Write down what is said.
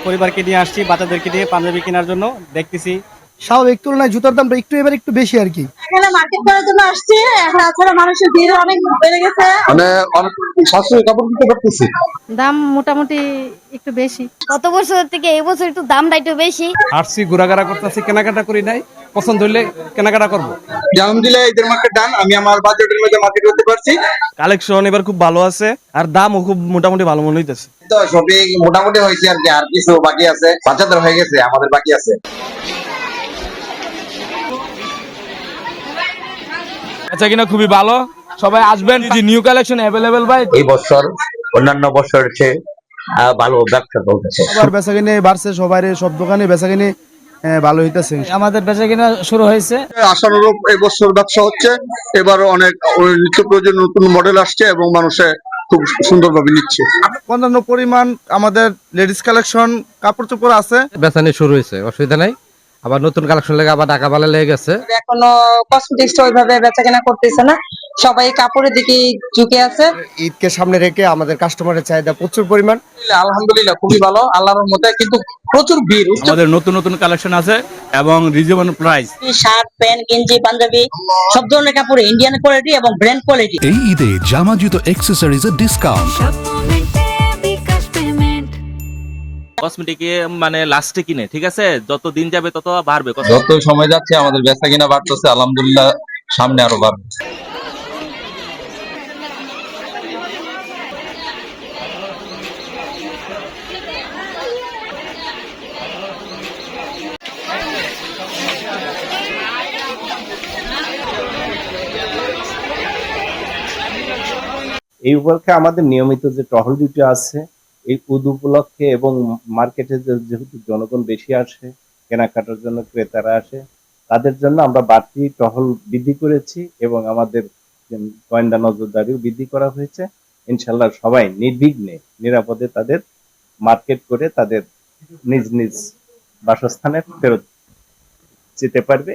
পরিবারকে নিয়ে আসছি, বাচ্চাদেরকে নিয়ে পাঞ্জাবি কেনার জন্য দেখতেছি। স্বাভাবিক তুলনায় জুতার দামটা এবার একটু বেশি আর কি। এখানে মার্কেট করার জন্য আসছি, এখন তাছাড়া মানুষের ভিড় অনেক বেড়ে গেছে। মানে অনেক সাশ্রয়ী কাপড় কিনতে পারতেছি। দাম মোটামুটি একটু বেশি, গত বছর থেকে এই বছর একটু দামটা একটু বেশি। আসছি, ঘোরাঘাড়া করতেছি, কেনাকাটা করি নাই, পছন্দ হইলে কেনাকাটা করবো। আলহামদুলিল্লাহ ঈদের মার্কেট ডান, আমি আমার বাজেটের মধ্যে মার্কেট করতে পারছি। কালেকশন এবার খুব ভালো আছে, আর দামও খুব মোটামুটি ভালো মনে হইতেছে। তো শপিং মোটামুটি হয়েছে আর কি, আর কিছু বাকি আছে, বাচ্চাদের হয়ে গেছে, আমাদের বাকি আছে। আচ্ছা, কিনা খুবই ভালো, সবাই আসবেন, নিউ কালেকশন অ্যাভেলেবেল ভাই। এই বছর অন্যান্য বছরের চেয়ে ভালো ব্যবসা চলতেছে। আবার বেচাকিনি বাড়ছে, সবাই সব দোকানে বেচাকিনি ভালো হইতেছে। আমাদের বেচাকেনা শুরু হয়েছে। আশানুরূপ এই বছর ব্যবসা হচ্ছে, এবার অনেক নিত্য প্রয়োজন নতুন মডেল আসছে এবং মানুষে খুব সুন্দরভাবে নিচ্ছে। অন্যান্য পরিমাণ আমাদের লেডিস কালেকশন কাপড় চোপড় আছে। বেচানি শুরু হয়েছে, অসুবিধা নাই। আবার নতুন কালেকশন লেগে আবার ঢাকা বালা লেগে গেছে। এখনো কসমেটিক্স ওইভাবে বেচাকেনা করতেছে না, সবাই কাপড়ের দিকে ঝুঁকে আছে। ঈদকে সামনে রেখে আমাদের কাস্টমারের চাহিদা প্রচুর পরিমাণ। আলহামদুলিল্লাহ খুবই ভালো, আল্লাহর রহমতে, কিন্তু প্রচুর ভিড়। আমাদের নতুন নতুন কালেকশন আছে এবং রিজনেবল প্রাইস। শার্ট, প্যান্ট, গেঞ্জি, পাঞ্জাবি সব ধরনের কাপড় ইন্ডিয়ান কোয়ালিটি এবং ব্র্যান্ড কোয়ালিটি। এই ঈদে জামা জুতো অ্যাক্সেসরিজের ডিসকাউন্ট। কসমেটিকে মানে লাস্টে কিনে, ঠিক আছে, যত দিন যাবে তত বাড়বে। যত সময় যাচ্ছে আমাদের বেচা কিনা বাড়তেছে, আলহামদুলিল্লাহ সামনে আরো বাড়বে। এই উপলক্ষে আমাদের নিয়মিত যে টহল ডিউটি আছে, এই ঈদ উপলক্ষে এবং মার্কেটে যেহেতু জনগণ বেশি আসে, কেনাকাটার জন্য ক্রেতারা আসে, তাদের জন্য আমরা বাড়তি টহল বৃদ্ধি করেছি এবং আমাদের গোয়েন্দা নজরদারিও বৃদ্ধি করা হয়েছে। ইনশাল্লাহ সবাই নির্বিঘ্নে নিরাপদে তাদের মার্কেট করে তাদের নিজ নিজ বাসস্থানে ফেরত যেতে পারবে।